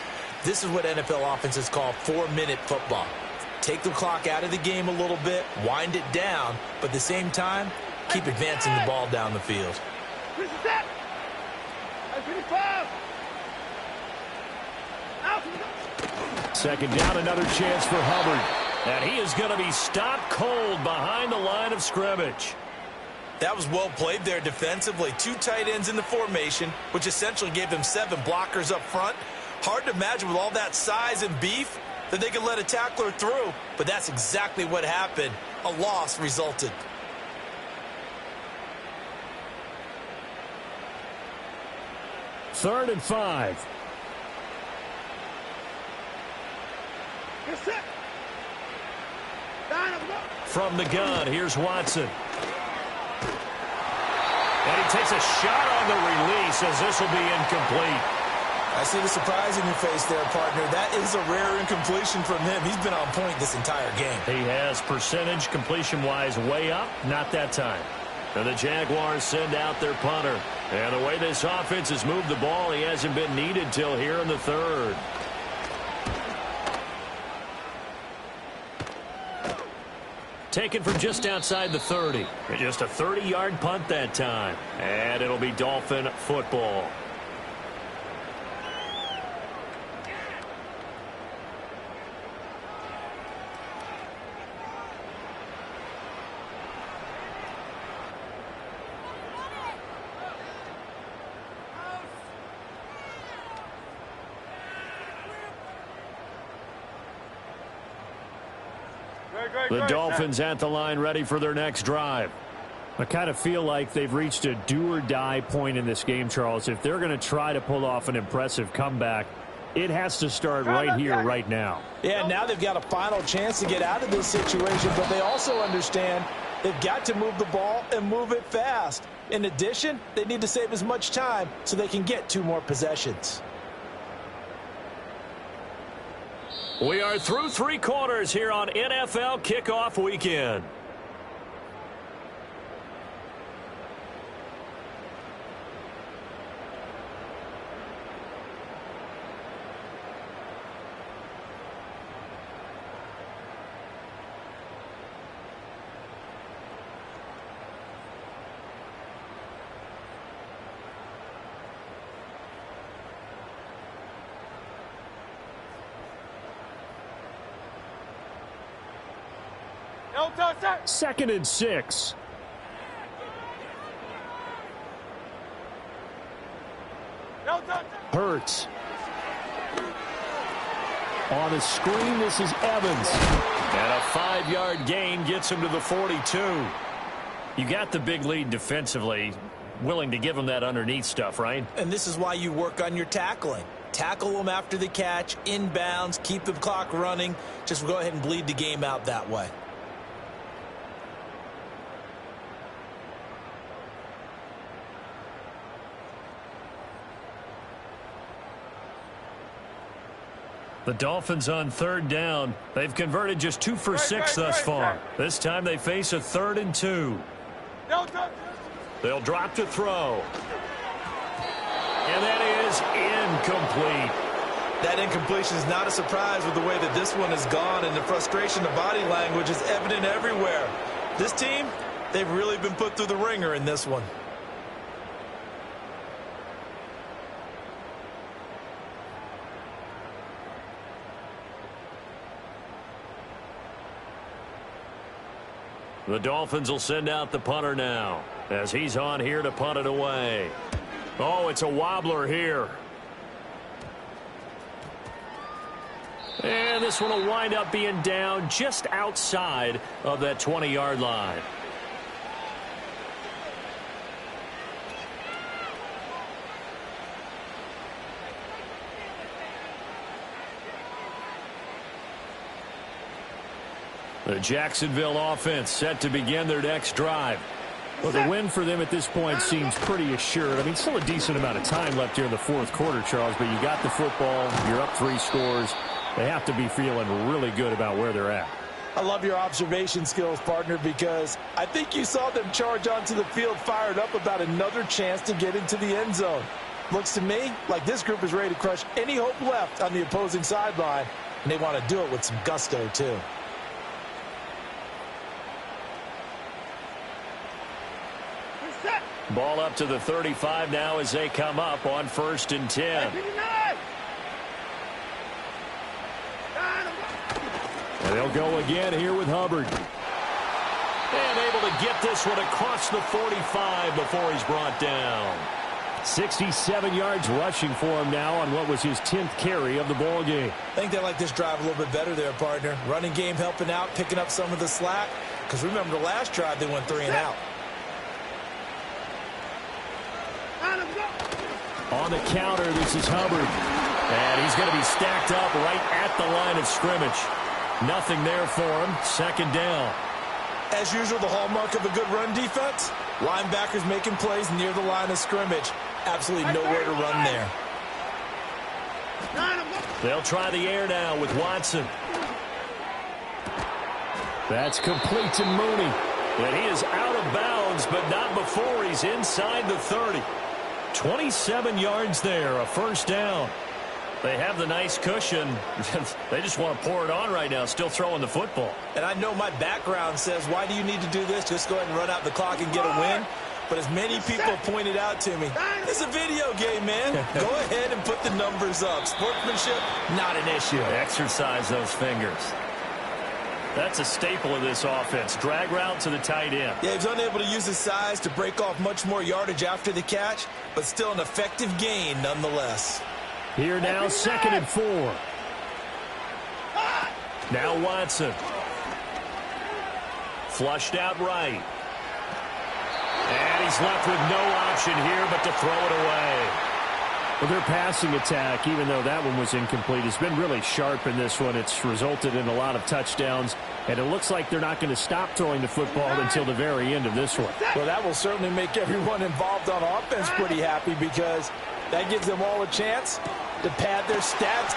This is what NFL offenses call 4-minute football. Take the clock out of the game a little bit, wind it down, but at the same time, keep advancing the ball down the field. Second down, another chance for Hubbard. And he is going to be stopped cold behind the line of scrimmage. That was well played there defensively. 2 tight ends in the formation, which essentially gave them 7 blockers up front. Hard to imagine with all that size and beef that they could let a tackler through, but that's exactly what happened. A loss resulted. 3rd and 5. From the gun, here's Watson. And he takes a shot on the release as this will be incomplete. I see the surprise in your face there, partner. That is a rare incompletion from him. He's been on point this entire game. He has percentage completion-wise way up, not that time. And the Jaguars send out their punter. And the way this offense has moved the ball, he hasn't been needed till here in the 3rd. Taken from just outside the 30. Just a 30-yard punt that time. And it'll be Dolphin football. The Dolphins at the line ready for their next drive. I kind of feel like they've reached a do-or-die point in this game, Charles. If they're going to try to pull off an impressive comeback, it has to start right here, right now. Yeah, now they've got a final chance to get out of this situation, but they also understand they've got to move the ball and move it fast. In addition, they need to save as much time so they can get 2 more possessions. We are through 3 quarters here on NFL Kickoff Weekend. Second and 6. Hurts. On the screen, this is Evans. And a 5-yard gain gets him to the 42. You got the big lead defensively. Willing to give him that underneath stuff, right? And this is why you work on your tackling. Tackle them after the catch, inbounds, keep the clock running. Just go ahead and bleed the game out that way. The Dolphins on 3rd down. They've converted just 2 for 6 thus far. This time they face a 3rd and 2. They'll drop to throw. And that is incomplete. That incompletion is not a surprise with the way that this one has gone, and the frustration of body language is evident everywhere. This team, they've really been put through the ringer in this one. The Dolphins will send out the punter now as he's on here to punt it away. Oh, it's a wobbler here. And this one will wind up being down just outside of that 20-yard line. The Jacksonville offense set to begin their next drive. Well, the win for them at this point seems pretty assured. I mean, still a decent amount of time left here in the 4th quarter, Charles, but you got the football, you're up 3 scores. They have to be feeling really good about where they're at. I love your observation skills, partner, because I think you saw them charge onto the field fired up about another chance to get into the end zone. Looks to me like this group is ready to crush any hope left on the opposing sideline, and they want to do it with some gusto, too. Ball up to the 35 now as they come up on 1st and 10. And they'll go again here with Hubbard. And able to get this one across the 45 before he's brought down. 67 yards rushing for him now on what was his 10th carry of the ball game. I think they like this drive a little bit better there, partner. Running game helping out, picking up some of the slack. Because remember the last drive they went 3 and out. On the counter, this is Hubbard. And he's going to be stacked up right at the line of scrimmage. Nothing there for him. Second down. As usual, the hallmark of a good run defense, linebackers making plays near the line of scrimmage. Absolutely nowhere to run there. They'll try the air now with Watson. That's complete to Mooney. And he is out of bounds, but not before he's inside the 30. 27 yards there, a first down. They have the nice cushion. They just want to pour it on right now, still throwing the football. And I know my background says, why do you need to do this? Just go ahead and run out the clock and get a win. But as many people pointed out to me, it's a video game, man. Go ahead and put the numbers up. Sportsmanship, not an issue. Exercise those fingers. That's a staple of this offense. Drag route to the tight end. Yeah, he's unable to use his size to break off much more yardage after the catch, but still an effective gain nonetheless. Here now, 2nd and 4. Now Watson. Flushed out right. And he's left with no option here but to throw it away. Well, their passing attack, even though that one was incomplete, has been really sharp in this one. It's resulted in a lot of touchdowns, and it looks like they're not going to stop throwing the football until the very end of this one. Well, that will certainly make everyone involved on offense pretty happy because that gives them all a chance to pad their stats.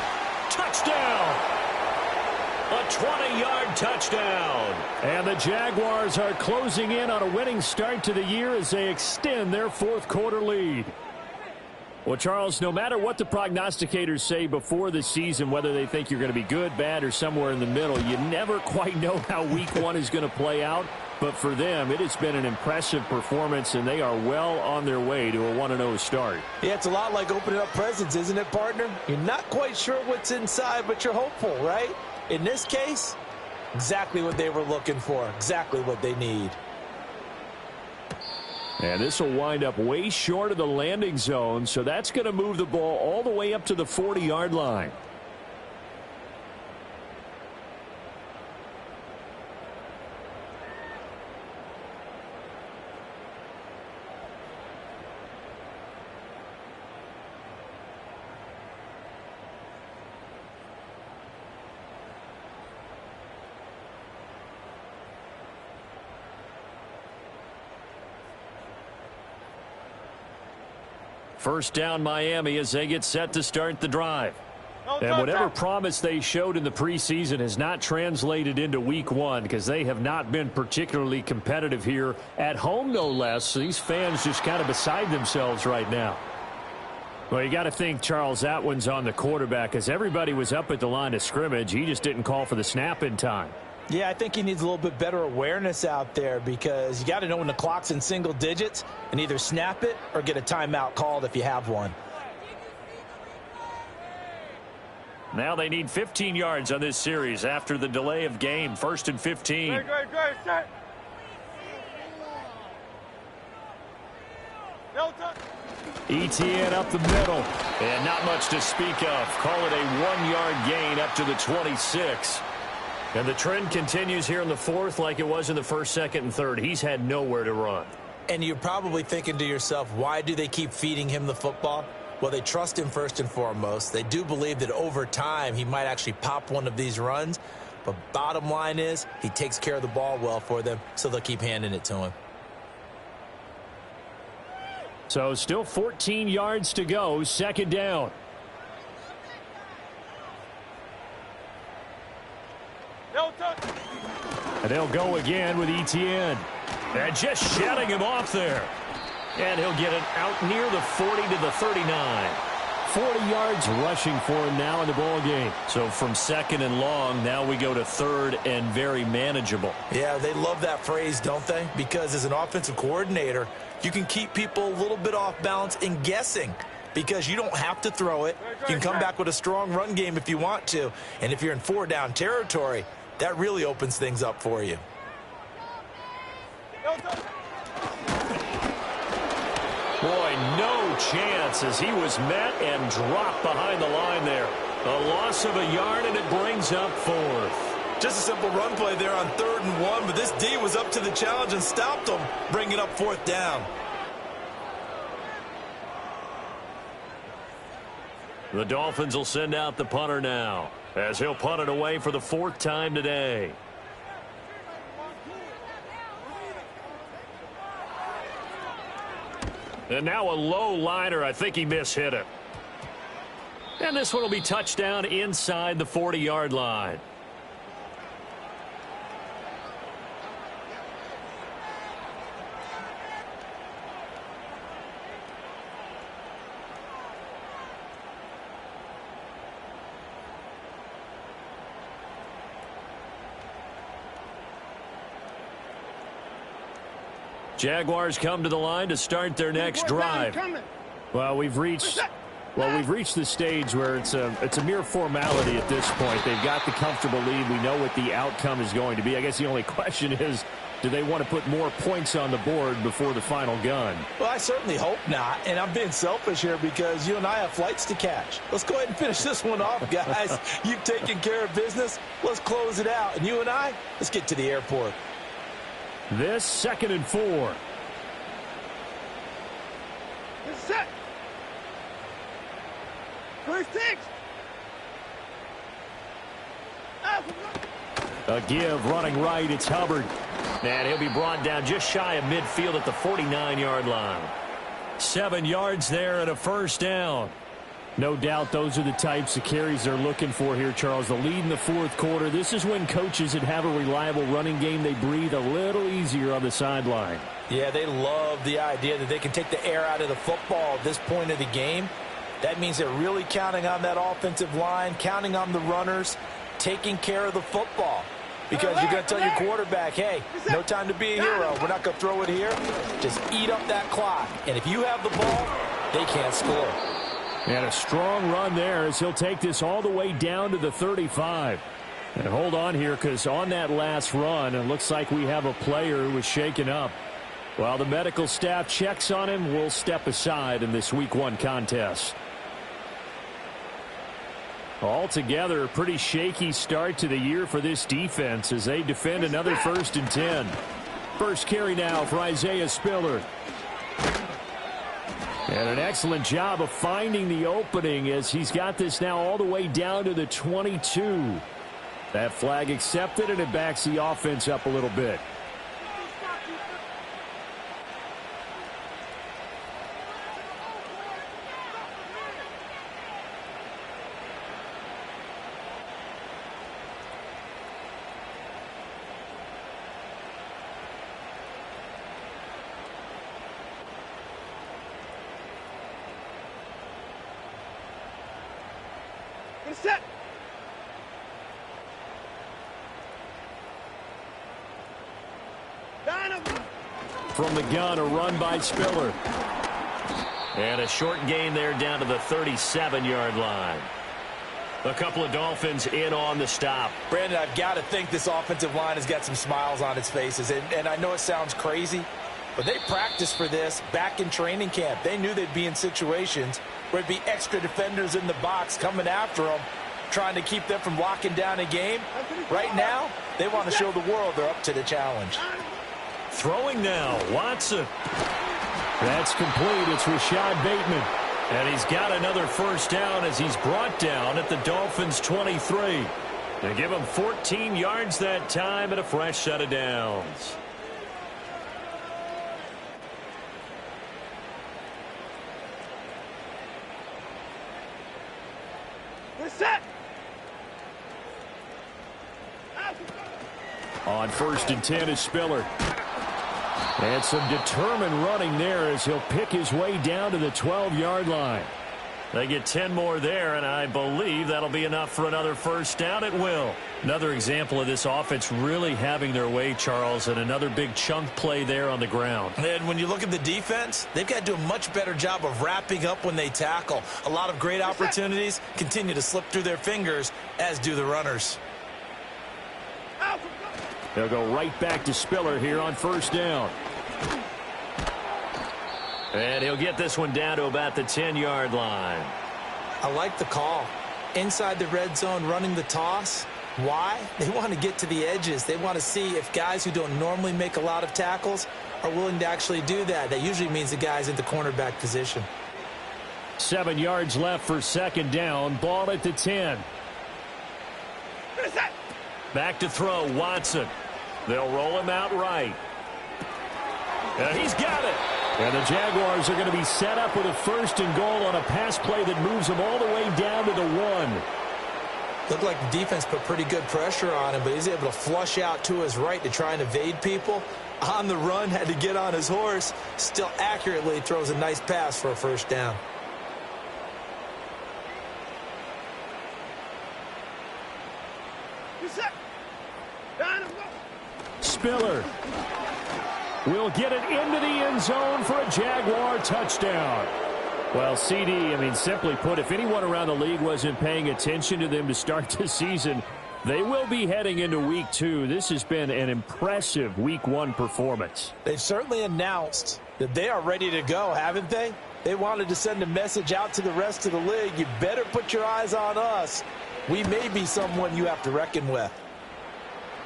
Touchdown! A 20-yard touchdown. And the Jaguars are closing in on a winning start to the year as they extend their fourth quarter lead. Well, Charles, no matter what the prognosticators say before the season, whether they think you're going to be good, bad, or somewhere in the middle, you never quite know how week one is going to play out. But for them, it has been an impressive performance, and they are well on their way to a 1-0 start. Yeah, it's a lot like opening up presents, isn't it, partner? You're not quite sure what's inside, but you're hopeful, right? In this case, exactly what they were looking for, exactly what they need. And this will wind up way short of the landing zone, so that's going to move the ball all the way up to the 40-yard line. First down Miami as they get set to start the drive. And whatever promise they showed in the preseason has not translated into week one because they have not been particularly competitive here at home, no less. So these fans just kind of beside themselves right now. Well, you got to think, Charles, that one's on the quarterback as everybody was up at the line of scrimmage. He just didn't call for the snap in time. Yeah, I think he needs a little bit better awareness out there because you got to know when the clock's in single digits and either snap it or get a timeout called if you have one. Now they need 15 yards on this series after the delay of game. 1st and 15. Great, set. ETN up the middle. And not much to speak of. Call it a 1-yard gain up to the 26. And the trend continues here in the fourth like it was in the first, second, and third. He's had nowhere to run. And you're probably thinking to yourself, why do they keep feeding him the football? Well, they trust him first and foremost. They do believe that over time he might actually pop one of these runs. But bottom line is he takes care of the ball well for them, so they'll keep handing it to him. So still 14 yards to go, second down. And they'll go again with ETN. And just shutting him off there. And he'll get it out near the 40 to the 39. 40 yards rushing for him now in the ball game. So from second and long, now we go to third and very manageable. Yeah, they love that phrase, don't they? Because as an offensive coordinator, you can keep people a little bit off balance and guessing. Because you don't have to throw it. You can come back with a strong run game if you want to. And if you're in 4-down territory, that really opens things up for you. Boy, no chance as he was met and dropped behind the line there. A loss of a yard, and it brings up fourth. Just a simple run play there on 3rd and 1, but this D was up to the challenge and stopped him, bringing up 4th down. The Dolphins will send out the punter now, as he'll punt it away for the 4th time today. And now a low liner. I think he mishit it. And this one will be touchdown inside the 40-yard line. Jaguars come to the line to start their next drive. Well, we've reached the stage where it's a mere formality at this point. They've got the comfortable lead. We know what the outcome is going to be. I guess the only question is, do they want to put more points on the board before the final gun? Well, I certainly hope not. And I'm being selfish here because you and I have flights to catch. Let's go ahead and finish this one off, guys. You've taken care of business. Let's close it out. And you and I, let's get to the airport. This 2nd and 4. Set. First six. A give running right. It's Hubbard. And he'll be brought down just shy of midfield at the 49-yard line. 7 yards there and a first down. No doubt those are the types of carries they're looking for here, Charles. The lead in the 4th quarter. This is when coaches that have a reliable running game, they breathe a little easier on the sideline. Yeah, they love the idea that they can take the air out of the football at this point of the game. That means they're really counting on that offensive line, counting on the runners, taking care of the football. Because you're going to tell your quarterback, hey, no time to be a hero. We're not going to throw it here. Just eat up that clock. And if you have the ball, they can't score. And a strong run there as he'll take this all the way down to the 35. And hold on here, because on that last run, it looks like we have a player who was shaken up. While the medical staff checks on him, we'll step aside in this Week 1 contest. Altogether, a pretty shaky start to the year for this defense as they defend another 1st and 10. First carry now for Isaiah Spiller. And an excellent job of finding the opening as he's got this now all the way down to the 22. That flag accepted, and it backs the offense up a little bit. Set. From the gun, a run by Spiller. And a short gain there down to the 37-yard line. A couple of Dolphins in on the stop. Brandon, I've got to think this offensive line has got some smiles on its faces. And I know it sounds crazy, but they practiced for this back in training camp. They knew they'd be in situations where it'd be extra defenders in the box coming after them, trying to keep them from locking down a game. Right now, they want to show the world they're up to the challenge. Throwing now, Watson. That's complete. It's Rashad Bateman. And he's got another first down as he's brought down at the Dolphins' 23. They give him 14 yards that time and a fresh set of downs. Set. On 1st and 10 is Spiller. And some determined running there as he'll pick his way down to the 12-yard line. They get 10 more there, and I believe that'll be enough for another first down. It will. Another example of this offense really having their way, Charles, and another big chunk play there on the ground. And when you look at the defense, they've got to do a much better job of wrapping up when they tackle. A lot of great opportunities continue to slip through their fingers, as do the runners. They'll go right back to Spiller here on first down. And he'll get this one down to about the 10-yard line. I like the call. Inside the red zone, running the toss. Why? They want to get to the edges. They want to see if guys who don't normally make a lot of tackles are willing to actually do that. That usually means the guy's in the cornerback position. 7 yards left for second down. Ball at the 10. Back to throw, Watson. They'll roll him out right. And he's got it. And the Jaguars are going to be set up with a 1st and goal on a pass play that moves them all the way down to the 1. Looked like the defense put pretty good pressure on him, but he's able to flush out to his right to try and evade people. On the run, had to get on his horse. Still accurately throws a nice pass for a 1st down. Spiller will get it into the end zone for a Jaguar touchdown. Well, CD, simply put, if anyone around the league wasn't paying attention to them to start the season, they will be heading into Week 2. This has been an impressive Week 1 performance. They've certainly announced that they are ready to go, haven't they? They wanted to send a message out to the rest of the league. You better put your eyes on us. We may be someone you have to reckon with.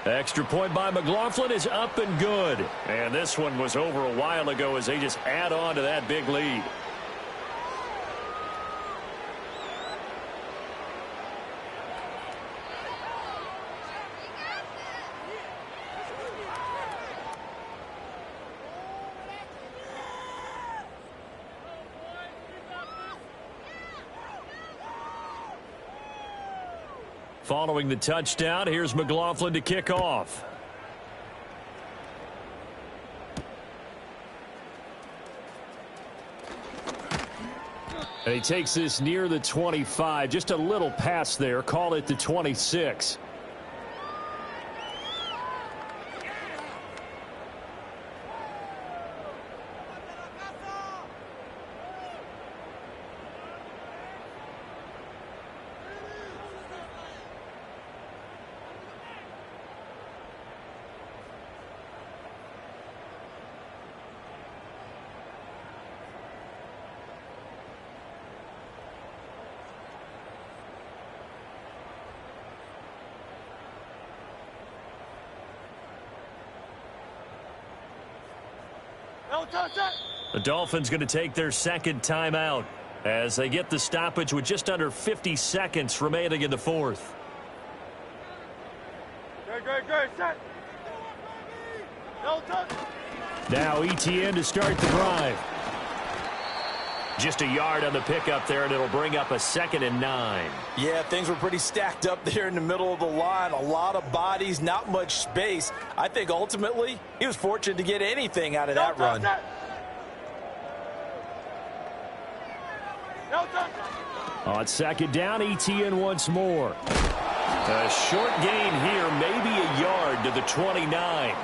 Extra point by McLaughlin is up and good. And this one was over a while ago as they just add on to that big lead. Following the touchdown, here's McLaughlin to kick off. And he takes this near the 25. Just a little pass there. Call it the 26. The Dolphins going to take their second timeout as they get the stoppage with just under 50 seconds remaining in the 4th. Good, set. No touch. Now ETN to start the drive. Just a yard on the pickup there, and it'll bring up a 2nd and 9. Yeah, things were pretty stacked up there in the middle of the line. A lot of bodies, not much space. I think ultimately he was fortunate to get anything out of that run. On 2nd down, ETN once more. A short gain here, maybe a yard to the 29.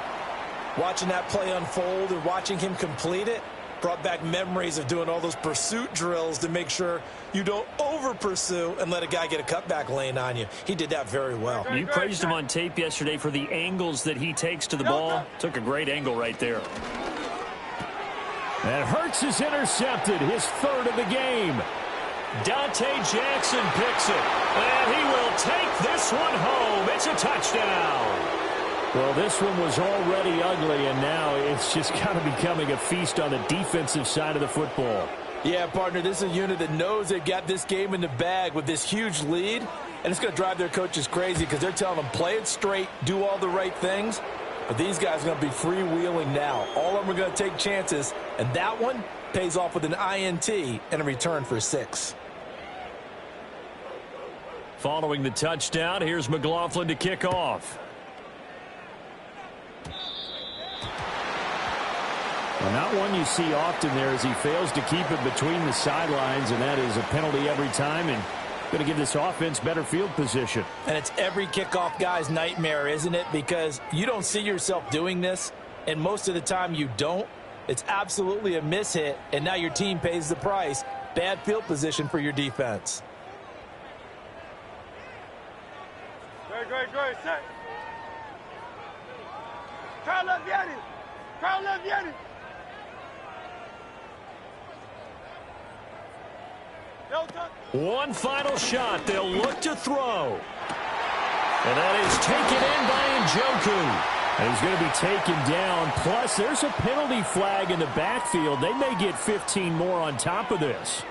Watching that play unfold and watching him complete it brought back memories of doing all those pursuit drills to make sure you don't over-pursue and let a guy get a cutback lane on you. He did that very well. You praised him on tape yesterday for the angles that he takes to the ball. Took a great angle right there. And Hurts is intercepted, his 3rd of the game. Dante Jackson picks it, and he will take this one home. It's a touchdown. Well, this one was already ugly, and now it's just kind of becoming a feast on the defensive side of the football. Yeah, partner, this is a unit that knows they've got this game in the bag with this huge lead, and it's going to drive their coaches crazy because they're telling them play it straight, do all the right things. But these guys are going to be freewheeling now. All of them are going to take chances, and that one pays off with an INT and a return for 6. Following the touchdown, here's McLaughlin to kick off. Well, not one you see often there as he fails to keep it between the sidelines, and that is a penalty every time, and going to give this offense better field position. And it's every kickoff guy's nightmare, isn't it? Because you don't see yourself doing this, and most of the time you don't. It's absolutely a mishit, and now your team pays the price. Bad field position for your defense. Great, set. Carl Leviani. One final shot. They'll look to throw. And that is taken in by Njoku. And he's going to be taken down. Plus, there's a penalty flag in the backfield. They may get 15 more on top of this.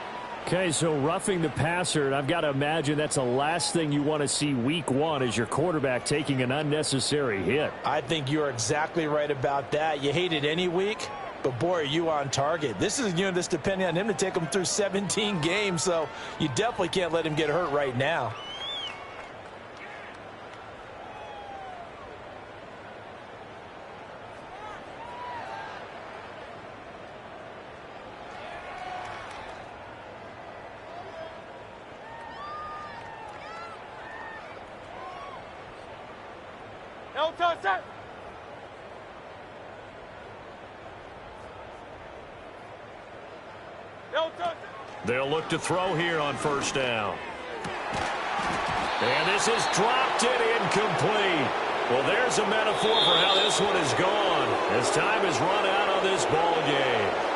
Okay, so roughing the passer, and I've got to imagine that's the last thing you want to see week one as your quarterback taking an unnecessary hit. I think you're exactly right about that. You hate it any week, but boy, are you on target. This is a unit that's depending on him to take him through 17 games, so you definitely can't let him get hurt right now. Don't touch it. Don't touch it. They'll look to throw here on first down. And this is dropped it incomplete. Well, there's a metaphor for how this one is gone as time has run out on this ball game.